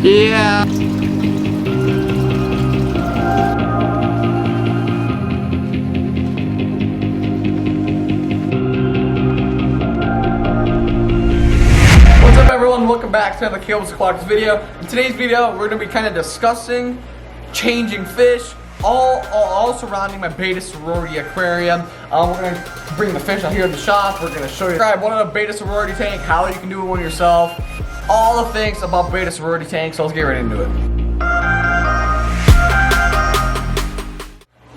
Yeah. What's up, everyone? Welcome back to another Aquatics video. In today's video, we're going to be kind of discussing changing fish, all surrounding my BETTA sorority aquarium. We're going to bring the fish out here in the shop. We're going to show you what is a BETTA sorority tank, how you can do one yourself, all the things about BETTA sorority tank. So let's get right into it.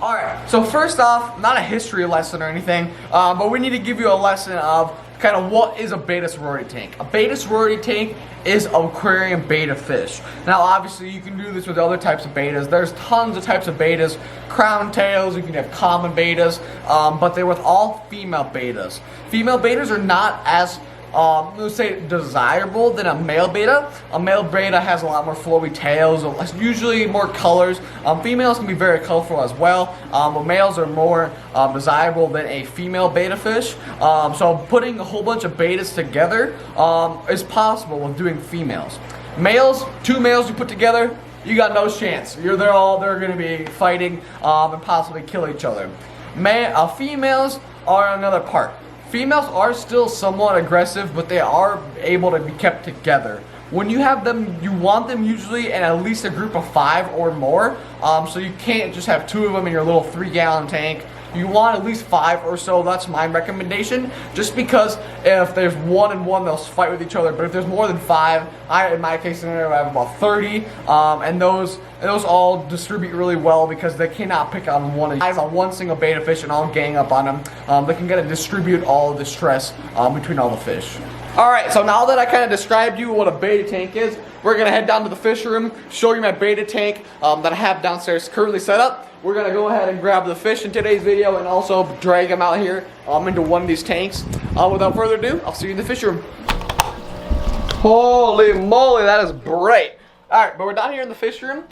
Alright, so first off, not a history lesson or anything, but we need to give you a lesson of kind of what is a BETTA sorority tank. A BETTA sorority tank is aquarium betta fish. Now obviously you can do this with other types of bettas. There's tons of types of bettas, crown tails, you can have common bettas, but they're with all female bettas. Female bettas are not as let's say desirable than a male betta. A male betta has a lot more flowy tails, usually more colors. Females can be very colorful as well, but males are more desirable than a female betta fish. So putting a whole bunch of bettas together is possible with doing females. Males, two males you put together, you got no chance. They're going to be fighting and possibly kill each other. Females are another part. Females are still somewhat aggressive, but they are able to be kept together. When you have them, you want them usually in at least a group of 5 or more. So you can't just have 2 of them in your little 3-gallon tank. You want at least 5 or so. That's my recommendation. Just because if there's 1 and 1, they'll fight with each other. But if there's more than 5, in my case scenario, I have about 30, and those all distribute really well because they cannot pick on one single betta fish and all gang up on them. They can kind of distribute all of the stress between all the fish. Alright, so now that I kind of described you what a betta tank is, we're going to head down to the fish room, show you my betta tank that I have downstairs currently set up. We're going to go ahead and grab the fish in today's video and also drag them out here into one of these tanks. Without further ado, I'll see you in the fish room. Holy moly, that is bright. Alright, but we're down here in the fish room.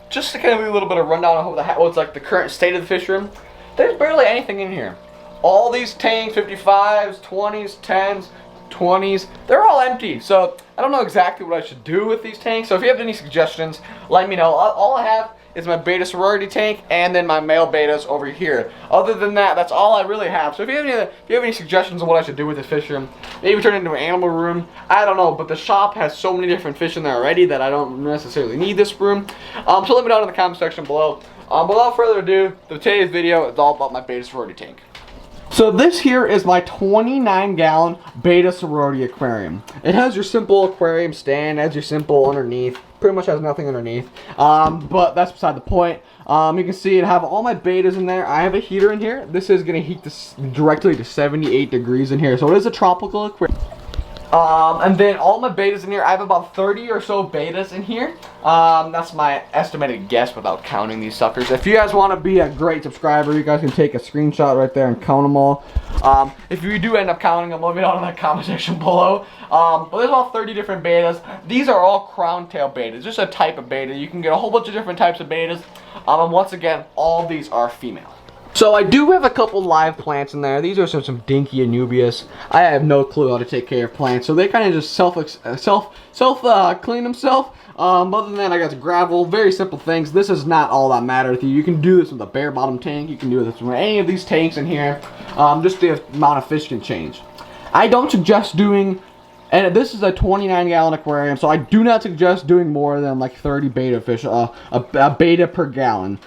Just to kind of give you a little bit of rundown of what's like the current state of the fish room. There's barely anything in here. All these tanks, 55s, 20s, 10s, 20s, they're all empty. So I don't know exactly what I should do with these tanks. So if you have any suggestions, let me know. All I have is my BETTA sorority tank and then my male bettas over here. Other than that, that's all I really have. So if you have any suggestions on what I should do with this fish room, maybe turn it into an animal room, I don't know. But the shop has so many different fish in there already that I don't necessarily need this room. So let me know in the comment section below. But without further ado, today's video is all about my BETTA sorority tank. So this here is my 29-gallon BETTA sorority aquarium. It has your simple aquarium stand, has your simple underneath. Pretty much has nothing underneath, but that's beside the point. You can see it have all my bettas in there. I have a heater in here. This is going to heat this directly to 78 degrees in here. So it is a tropical aquarium. And then all my bettas in here, I have about 30 or so bettas in here. That's my estimated guess without counting these suckers. If you guys want to be a great subscriber, you guys can take a screenshot right there and count them all. If you do end up counting them, let me know in the comment section below. But there's all 30 different bettas. These are all crown tail bettas, just a type of betta. You can get a whole bunch of different types of bettas. And once again, all these are female. So I do have a couple live plants in there. These are some dinky anubias. I have no clue how to take care of plants, so they kind of just clean themselves. Other than that, I got gravel, very simple things. This is not all that matter with you. You can do this with a bare bottom tank. You can do this with any of these tanks in here. Just the amount of fish can change. I don't suggest doing, and this is a 29-gallon aquarium, so I do not suggest doing more than like 30 betta fish, a betta per gallon.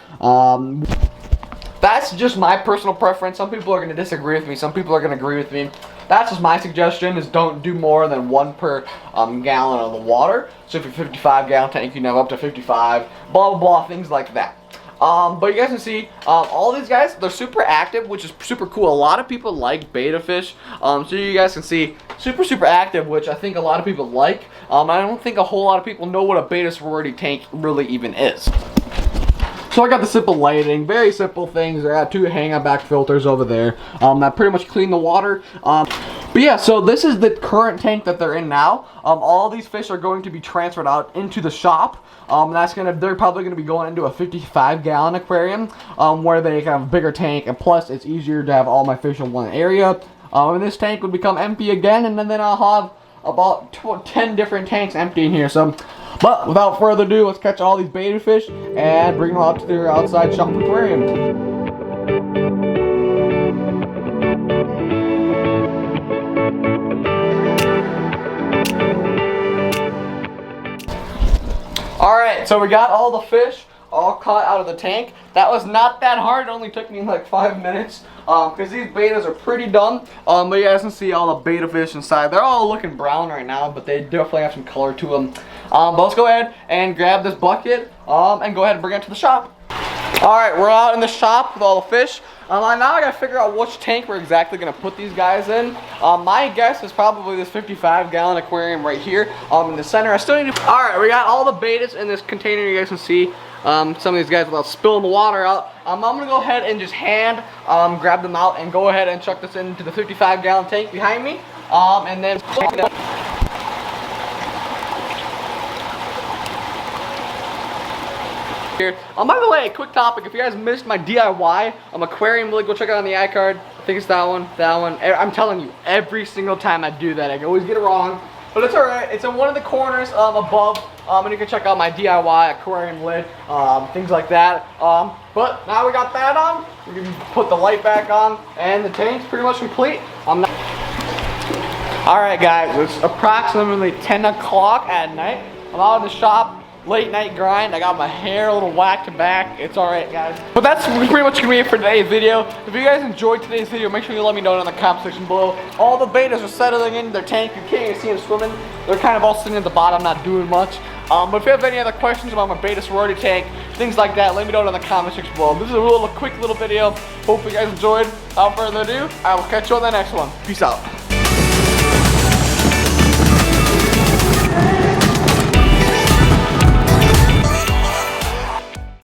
That's just my personal preference. Some people are going to disagree with me. Some people are going to agree with me. That's just my suggestion, is don't do more than 1 per gallon of the water. So if you're 55-gallon tank, you can have up to 55, blah, blah, blah, things like that. But you guys can see, all these guys, they're super active, which is super cool. A lot of people like betta fish. So you guys can see, super active, which I think a lot of people like. I don't think a whole lot of people know what a BETTA sorority tank really even is. So I got the simple lighting, very simple things. I got 2 hang-up back filters over there that pretty much clean the water. But yeah, so this is the current tank that they're in now. All these fish are going to be transferred out into the shop. They're probably gonna be going into a 55-gallon aquarium where they have a bigger tank, and plus it's easier to have all my fish in one area. And this tank would become empty again, and then I'll have about 10 different tanks empty in here. So, but without further ado, let's catch all these betta fish and bring them out to their outside shop aquarium. Alright, so we got all the fish all caught out of the tank. That was not that hard. It only took me like 5 minutes because these bettas are pretty done. But you guys can see all the betta fish inside. They're all looking brown right now, but they definitely have some color to them. But let's go ahead and grab this bucket and go ahead and bring it to the shop. Alright, we're out in the shop with all the fish. Now I gotta figure out which tank we're exactly gonna put these guys in. My guess is probably this 55-gallon aquarium right here in the center. I still need to. Alright, we got all the bettas in this container. You guys can see some of these guys without spilling the water out. I'm gonna go ahead and just hand grab them out and go ahead and chuck this into the 55-gallon tank behind me. And then. By the way, quick topic, if you guys missed my DIY aquarium lid, go check it out on the iCard. I think it's that one. I'm telling you, every single time I do that, I always get it wrong. But it's alright, it's in one of the corners above, and you can check out my DIY aquarium lid, things like that. But now we got that on, we can put the light back on, and the tank's pretty much complete. Alright guys, it's approximately 10 o'clock at night. I'm out of the shop. Late night grind. I got my hair a little whacked back. It's alright guys. But that's pretty much gonna be it for today's video. If you guys enjoyed today's video, make sure you let me know in the comment section below. All the bettas are settling in their tank. You can't even see them swimming. They're kind of all sitting at the bottom, not doing much. But if you have any other questions about my betta sorority tank, things like that, let me know in the comment section below. This is a quick little video. Hope you guys enjoyed. Without further ado, I will catch you on the next one. Peace out.